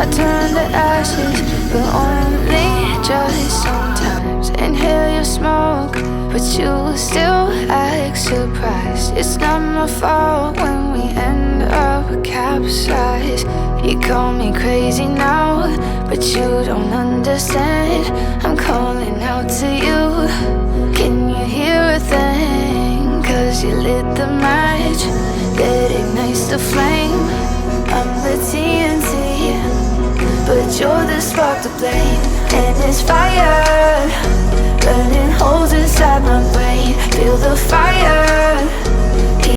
I turn to ashes, but only just sometimes. Inhale your smoke, but you still act surprised. It's not my fault when we end up capsized. You call me crazy now, but you don't understand. I'm calling out to you. Can you hear a thing? 'Cause you lit the match that ignites the flame. I'm the TNT, but you're the spark to blame. And it's fire burning holes inside my brain. Feel the fire.